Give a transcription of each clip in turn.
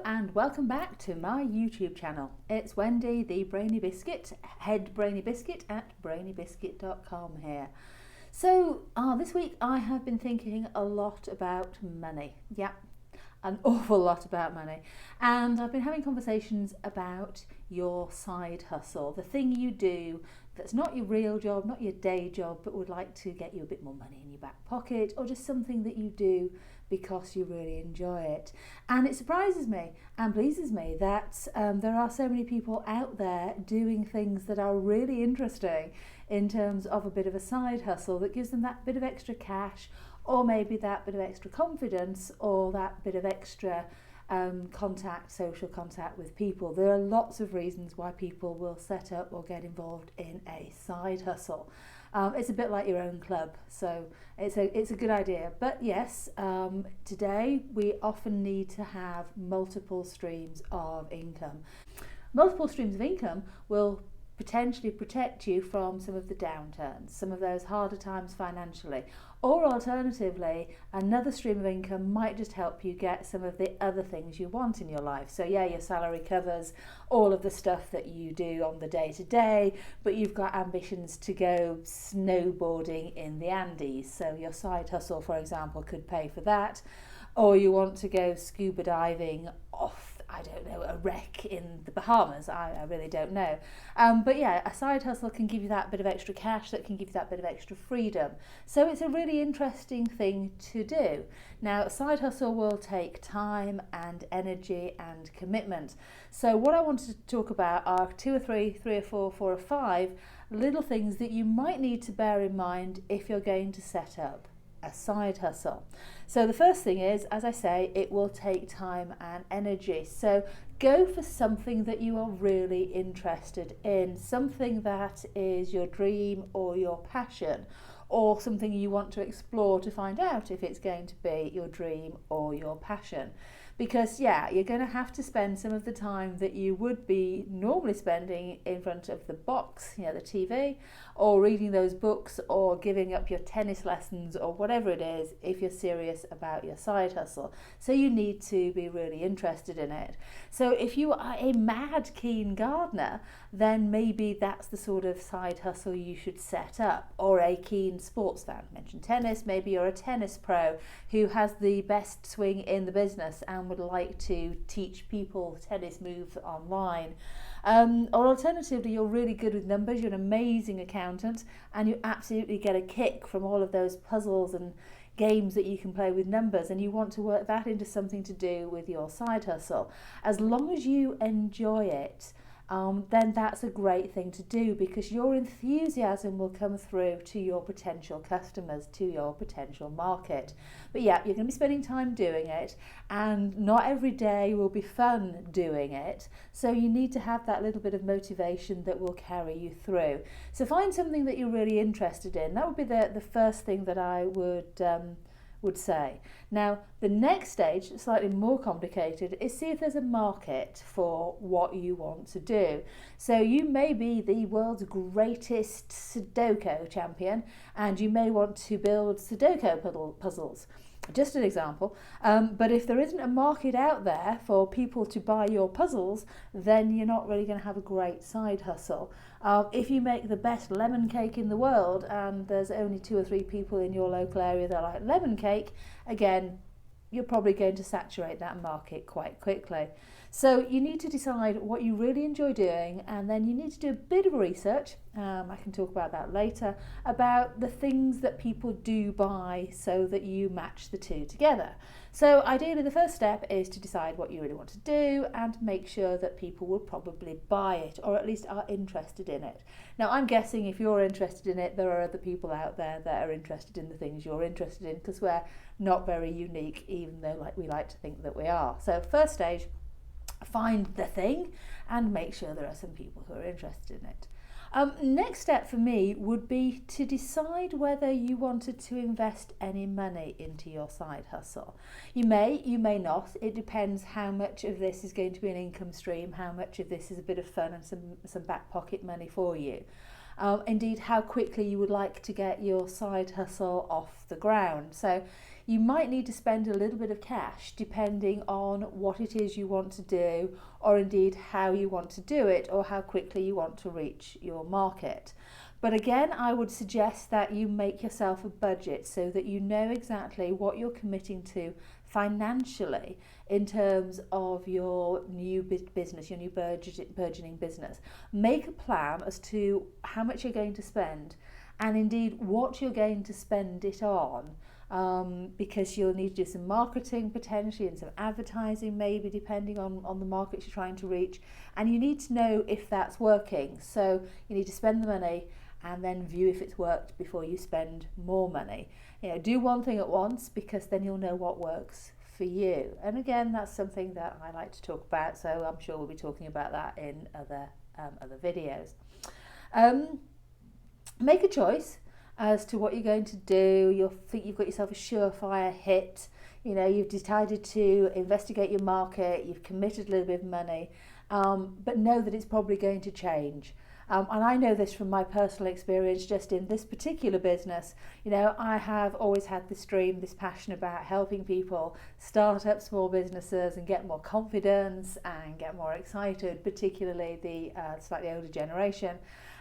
and welcome back to my YouTube channel. It's Wendy the Brainy Biscuit, head Brainy Biscuit at brainybiscuit.com here. So this week I have been thinking a lot about money. Yeah, an awful lot about money. And I've been having conversations about your side hustle, the thing you do that's not your real job, not your day job, but would like to get you a bit more money in your back pocket, or just something that you do because you really enjoy it. And it surprises me and pleases me that there are so many people out there doing things that are really interesting in terms of a bit of a side hustle that gives them that bit of extra cash, or maybe that bit of extra confidence, or that bit of extra social contact with people. There are lots of reasons why people will set up or get involved in a side hustle. It's a bit like your own club, so it's a good idea. But yes, today we often need to have multiple streams of income. Multiple streams of income will potentially protect you from some of the downturns, some of those harder times financially. Or alternatively, another stream of income might just help you get some of the other things you want in your life. So yeah, your salary covers all of the stuff that you do on the day to day, but you've got ambitions to go snowboarding in the Andes. So your side hustle, for example, could pay for that. Or you want to go scuba diving off, I don't know, a wreck in the Bahamas. I really don't know. But yeah, a side hustle can give you that bit of extra cash, that can give you that bit of extra freedom. So it's a really interesting thing to do. Now, a side hustle will take time and energy and commitment. So what I wanted to talk about are three or four or five little things that you might need to bear in mind if you're going to set up a side hustle. So the first thing is, as I say, it will take time and energy. So go for something that you are really interested in, something that is your dream or your passion, or something you want to explore to find out if it's going to be your dream or your passion. Because yeah, you're going to have to spend some of the time that you would be normally spending in front of the box, the TV, or reading those books, or giving up your tennis lessons, or whatever it is, if you're serious about your side hustle. So you need to be really interested in it. So if you are a mad keen gardener, then maybe that's the sort of side hustle you should set up. Or a keen sports fan. Mention tennis, maybe you're a tennis pro who has the best swing in the business and would like to teach people tennis moves online. Or alternatively, you're really good with numbers, you're an amazing accountant, and you absolutely get a kick from all of those puzzles and games that you can play with numbers, and you want to work that into something to do with your side hustle. As long as you enjoy it, then that's a great thing to do, because your enthusiasm will come through to your potential customers, to your potential market. But yeah, you're going to be spending time doing it, and not every day will be fun doing it. So you need to have that little bit of motivation that will carry you through. So find something that you're really interested in. That would be the first thing that I would say. Now, the next stage, slightly more complicated, is see if there's a market for what you want to do. So you may be the world's greatest Sudoku champion, and you may want to build Sudoku puzzles. Just an example. But if there isn't a market out there for people to buy your puzzles, then you're not really going to have a great side hustle. If you make the best lemon cake in the world and there's only 2 or 3 people in your local area that like lemon cake, again, you're probably going to saturate that market quite quickly. So you need to decide what you really enjoy doing, and then you need to do a bit of research, I can talk about that later, about the things that people do buy so that you match the two together. So ideally the first step is to decide what you really want to do and make sure that people will probably buy it, or at least are interested in it. Now I'm guessing if you're interested in it, there are other people out there that are interested in the things you're interested in, because we're not very unique, even though we like to think that we are. So first stage, find the thing and make sure there are some people who are interested in it. Next step for me would be to decide whether you wanted to invest any money into your side hustle. You may not. It depends how much of this is going to be an income stream, how much of this is a bit of fun and some back pocket money for you. Indeed, how quickly you would like to get your side hustle off the ground. So you might need to spend a little bit of cash depending on what it is you want to do, or indeed how you want to do it, or how quickly you want to reach your market. But again, I would suggest that you make yourself a budget so that you know exactly what you're committing to financially in terms of your new business, your new burgeoning business. Make a plan as to how much you're going to spend, and indeed what you're going to spend it on, because you'll need to do some marketing potentially and some advertising maybe, depending on the markets you're trying to reach, and you need to know if that's working. So you need to spend the money and then view if it's worked before you spend more money. Do one thing at once, because then you'll know what works for you. And again, that's something that I like to talk about, so I'm sure we'll be talking about that in other videos. Make a choice as to what you're going to do. You'll think you've got yourself a surefire hit. You've decided to investigate your market, you've committed a little bit of money, but know that it's probably going to change. And I know this from my personal experience just in this particular business. I have always had this dream, this passion about helping people start up small businesses and get more confidence and get more excited, particularly the slightly older generation.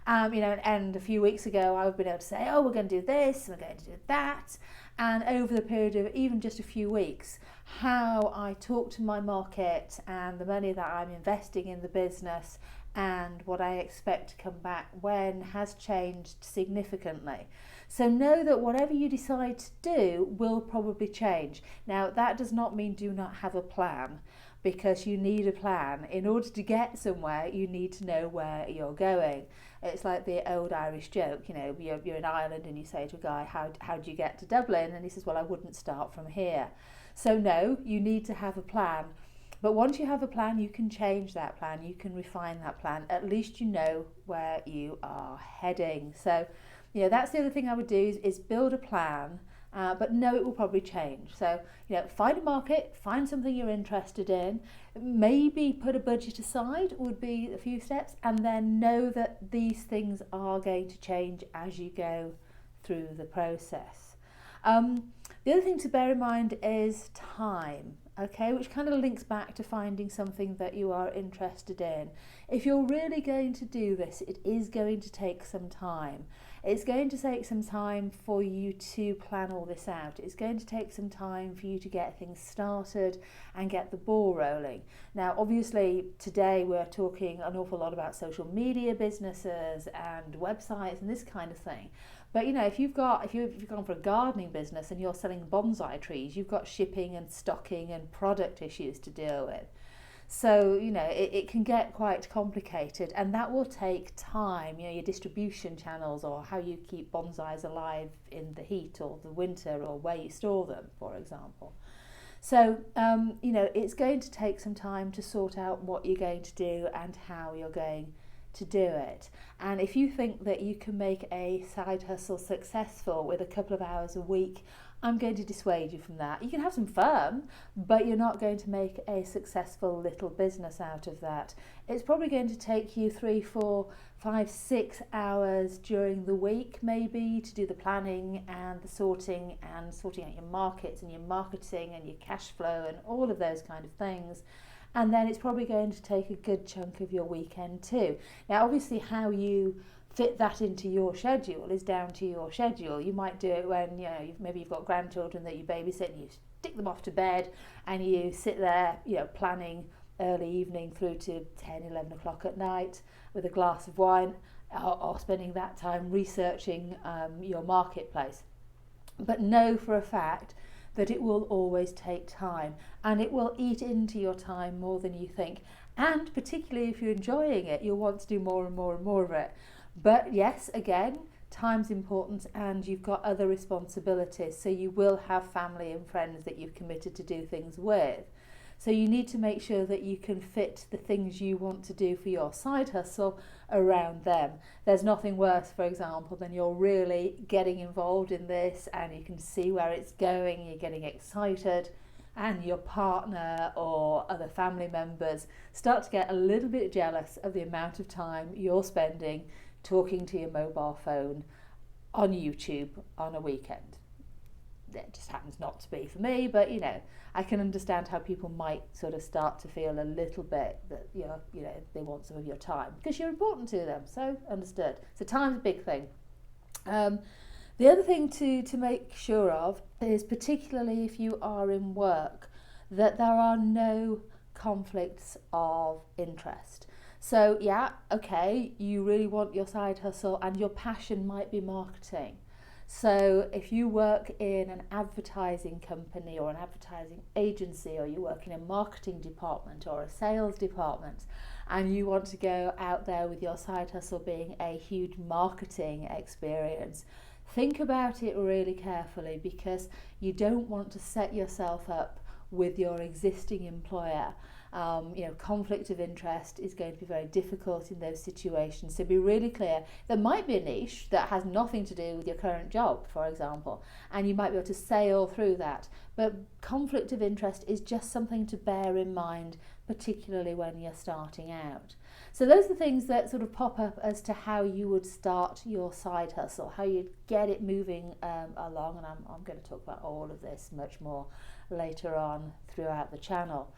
And a few weeks ago I've been able to say, we're going to do this, we're going to do that. And over the period of even just a few weeks, how I talk to my market and the money that I'm investing in the business and what I expect to come back when has changed significantly. So know that whatever you decide to do will probably change. Now, that does not mean do not have a plan, because you need a plan. In order to get somewhere, you need to know where you're going. It's like the old Irish joke, you're in Ireland and you say to a guy, how do you get to Dublin? And he says, well, I wouldn't start from here. So no, you need to have a plan. But once you have a plan, you can change that plan, you can refine that plan. At least you know where you are heading. So, that's the other thing I would do is build a plan, but know it will probably change. So, find a market, find something you're interested in, maybe put a budget aside would be a few steps, and then know that these things are going to change as you go through the process. The other thing to bear in mind is time. Okay, which kind of links back to finding something that you are interested in. If you're really going to do this, it is going to take some time. It's going to take some time for you to plan all this out. It's going to take some time for you to get things started and get the ball rolling. Now, obviously, today we're talking an awful lot about social media businesses and websites and this kind of thing. But if you've gone for a gardening business and you're selling bonsai trees, you've got shipping and stocking and product issues to deal with. So, it can get quite complicated, and that will take time, your distribution channels, or how you keep bonsais alive in the heat or the winter, or where you store them, for example. So, it's going to take some time to sort out what you're going to do and how you're going to do it. And if you think that you can make a side hustle successful with a couple of hours a week, I'm going to dissuade you from that. You can have some fun, but you're not going to make a successful little business out of that. It's probably going to take you 3, 4, 5, 6 hours during the week maybe to do the planning and the sorting out your markets and your marketing and your cash flow and all of those kind of things. And then it's probably going to take a good chunk of your weekend too. Now, obviously, how you fit that into your schedule is down to your schedule. You might do it when maybe you've got grandchildren that you babysit and you stick them off to bed and you sit there planning early evening through to 10, 11 o'clock at night with a glass of wine, or spending that time researching your marketplace. But know for a fact that it will always take time, and it will eat into your time more than you think. And particularly if you're enjoying it, you'll want to do more and more and more of it. But yes, again, time's important, and you've got other responsibilities. So you will have family and friends that you've committed to do things with. So you need to make sure that you can fit the things you want to do for your side hustle around them. There's nothing worse, for example, than you're really getting involved in this and you can see where it's going, you're getting excited, and your partner or other family members start to get a little bit jealous of the amount of time you're spending talking to your mobile phone on YouTube on a weekend. it just happens not to be for me, but you know, I can understand how people might sort of start to feel a little bit that they want some of your time because you're important to them. So understood. So time's a big thing. The other thing to make sure of is, particularly if you are in work, that there are no conflicts of interest. So yeah, okay, you really want your side hustle and your passion might be marketing. So if you work in an advertising company or an advertising agency, or you work in a marketing department or a sales department, and you want to go out there with your side hustle being a huge marketing experience, think about it really carefully, because you don't want to set yourself up with your existing employer. Conflict of interest is going to be very difficult in those situations. So be really clear. There might be a niche that has nothing to do with your current job, for example, and you might be able to sail through that. But conflict of interest is just something to bear in mind, particularly when you're starting out. So those are the things that sort of pop up as to how you would start your side hustle, how you'd get it moving along. And I'm going to talk about all of this much more later on throughout the channel.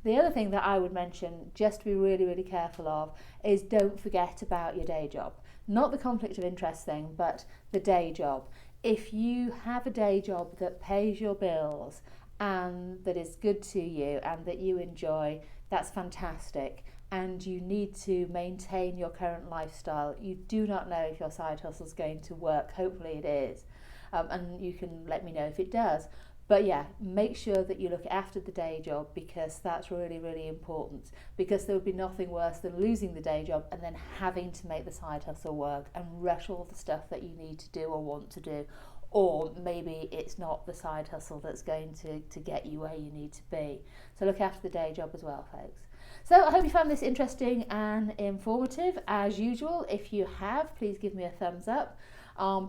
The other thing that I would mention, just to be really, really careful of, is don't forget about your day job. Not the conflict of interest thing, but the day job. If you have a day job that pays your bills and that is good to you and that you enjoy, that's fantastic. And you need to maintain your current lifestyle. You do not know if your side hustle is going to work. Hopefully it is. And you can let me know if it does. But yeah, make sure that you look after the day job, because that's really, really important. Because there would be nothing worse than losing the day job and then having to make the side hustle work and rush all the stuff that you need to do or want to do. Or maybe it's not the side hustle that's going to get you where you need to be. So look after the day job as well, folks. So I hope you found this interesting and informative. As usual, if you have, please give me a thumbs up.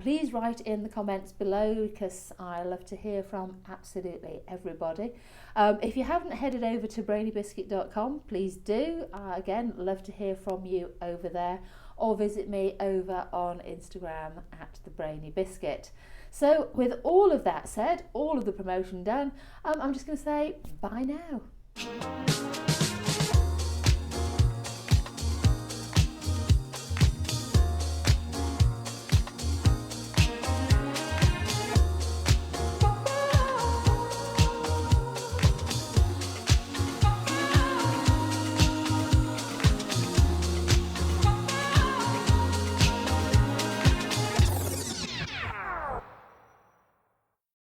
Please write in the comments below, because I love to hear from absolutely everybody. If you haven't headed over to brainybiscuit.com, please do. Again, love to hear from you over there, or visit me over on Instagram at The Brainy Biscuit. So with all of that said, all of the promotion done, I'm just going to say bye now.